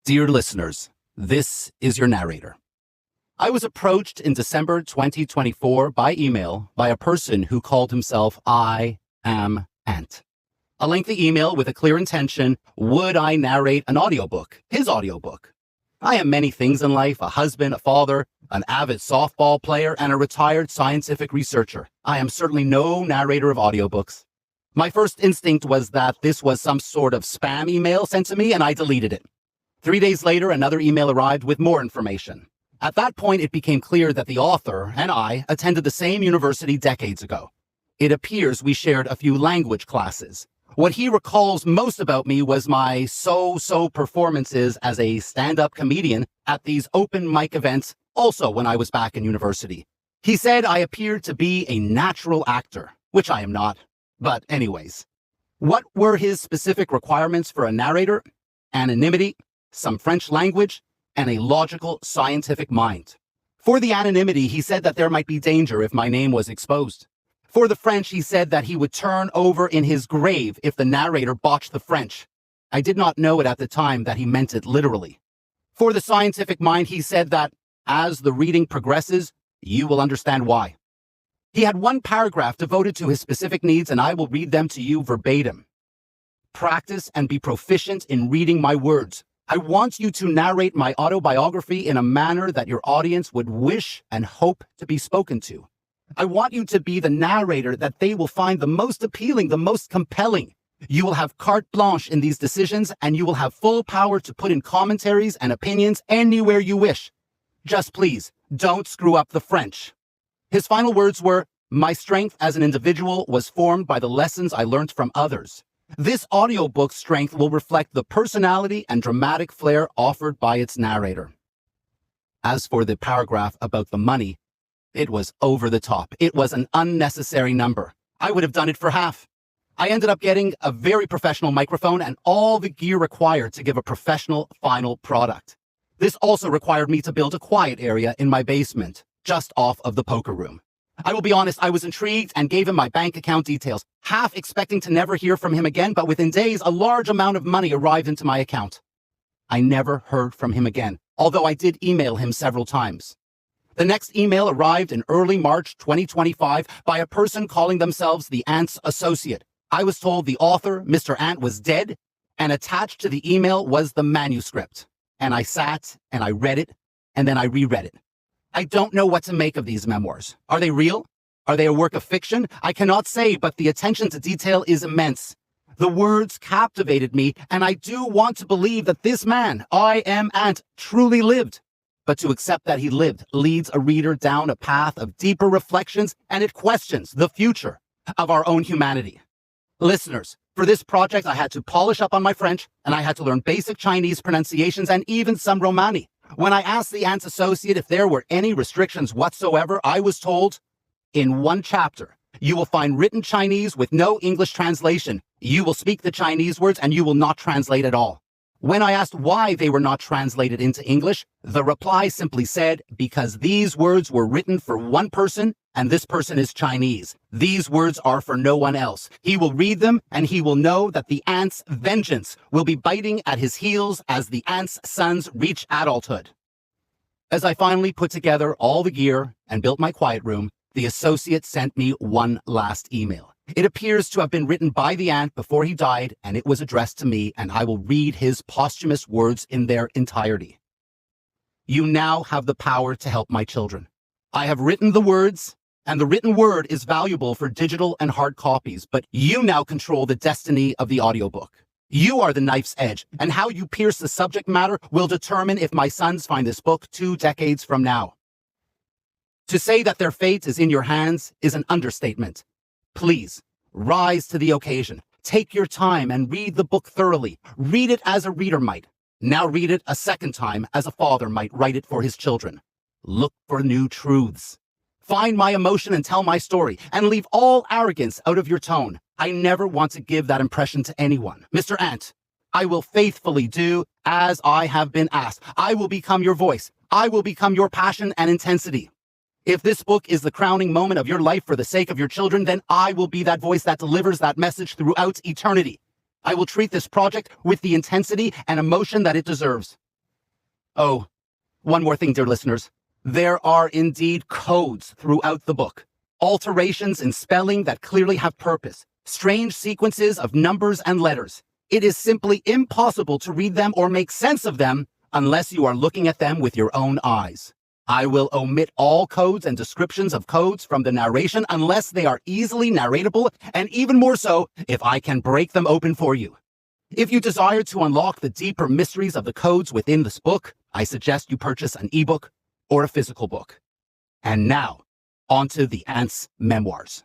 Dear listeners, this is your narrator. I was approached in December 2024 by email by a person who called himself I Am Ant. A lengthy email with a clear intention: would I narrate an audiobook, his audiobook? I am many things in life: a husband, a father, an avid softball player, and a retired scientific researcher. I am certainly no narrator of audiobooks. My first instinct was that this was some sort of spam email sent to me, and I deleted it. 3 days later, another email arrived with more information. At that point, it became clear that the author and I attended the same university decades ago. It appears we shared a few language classes. What he recalls most about me was my so-so performances as a stand-up comedian at these open mic events, also when I was back in university. He said I appeared to be a natural actor, which I am not. But anyways, what were his specific requirements for a narrator? Anonymity, some French language, and a logical, scientific mind. For the anonymity, he said that there might be danger if my name was exposed. For the French, he said that he would turn over in his grave if the narrator botched the French. I did not know it at the time that he meant it literally. For the scientific mind, he said that as the reading progresses, you will understand why. He had one paragraph devoted to his specific needs, and I will read them to you verbatim. Practice and be proficient in reading my words. I want you to narrate my autobiography in a manner that your audience would wish and hope to be spoken to. I want you to be the narrator that they will find the most appealing, the most compelling. You will have carte blanche in these decisions, and you will have full power to put in commentaries and opinions anywhere you wish. Just please, don't screw up the French. His final words were, my strength as an individual was formed by the lessons I learned from others. This audiobook's strength will reflect the personality and dramatic flair offered by its narrator. As for the paragraph about the money, it was over the top. It was an unnecessary number. I would have done it for half. I ended up getting a very professional microphone and all the gear required to give a professional final product. This also required me to build a quiet area in my basement, just off of the poker room. I will be honest, I was intrigued and gave him my bank account details, half expecting to never hear from him again, but within days, a large amount of money arrived into my account. I never heard from him again, although I did email him several times. The next email arrived in early March 2025 by a person calling themselves the Ant's associate. I was told the author, Mr. Ant, was dead, and attached to the email was the manuscript. And I sat and I read it, and then I reread it. I don't know what to make of these memoirs. Are they real? Are they a work of fiction? I cannot say, but the attention to detail is immense. The words captivated me, and I do want to believe that this man, I Am Ant, truly lived. But to accept that he lived leads a reader down a path of deeper reflections, and it questions the future of our own humanity. Listeners, for this project, I had to polish up on my French, and I had to learn basic Chinese pronunciations and even some Romani. When I asked the Ant's associate if there were any restrictions whatsoever, I was told, in one chapter, you will find written Chinese with no English translation. You will speak the Chinese words and you will not translate at all. When I asked why they were not translated into English, the reply simply said, because these words were written for one person, and this person is Chinese. These words are for no one else. He will read them, and he will know that the Ant's vengeance will be biting at his heels as the Ant's sons reach adulthood. As I finally put together all the gear and built my quiet room, the associate sent me one last email. It appears to have been written by the Ant before he died, and it was addressed to me, and I will read his posthumous words in their entirety. You now have the power to help my children. I have written the words, and the written word is valuable for digital and hard copies, but you now control the destiny of the audiobook. You are the knife's edge, and how you pierce the subject matter will determine if my sons find this book 2 decades from now. To say that their fate is in your hands is an understatement. Please, rise to the occasion. Take your time and read the book thoroughly. Read it as a reader might. Now read it a second time as a father might write it for his children. Look for new truths. Find my emotion and tell my story, and leave all arrogance out of your tone. I never want to give that impression to anyone. Mr. Ant, I will faithfully do as I have been asked. I will become your voice. I will become your passion and intensity. If this book is the crowning moment of your life for the sake of your children, then I will be that voice that delivers that message throughout eternity. I will treat this project with the intensity and emotion that it deserves. Oh, one more thing, dear listeners. There are indeed codes throughout the book. Alterations in spelling that clearly have purpose. Strange sequences of numbers and letters. It is simply impossible to read them or make sense of them unless you are looking at them with your own eyes. I will omit all codes and descriptions of codes from the narration unless they are easily narratable, and even more so if I can break them open for you. If you desire to unlock the deeper mysteries of the codes within this book, I suggest you purchase an ebook or a physical book. And now, onto the Ant's memoirs.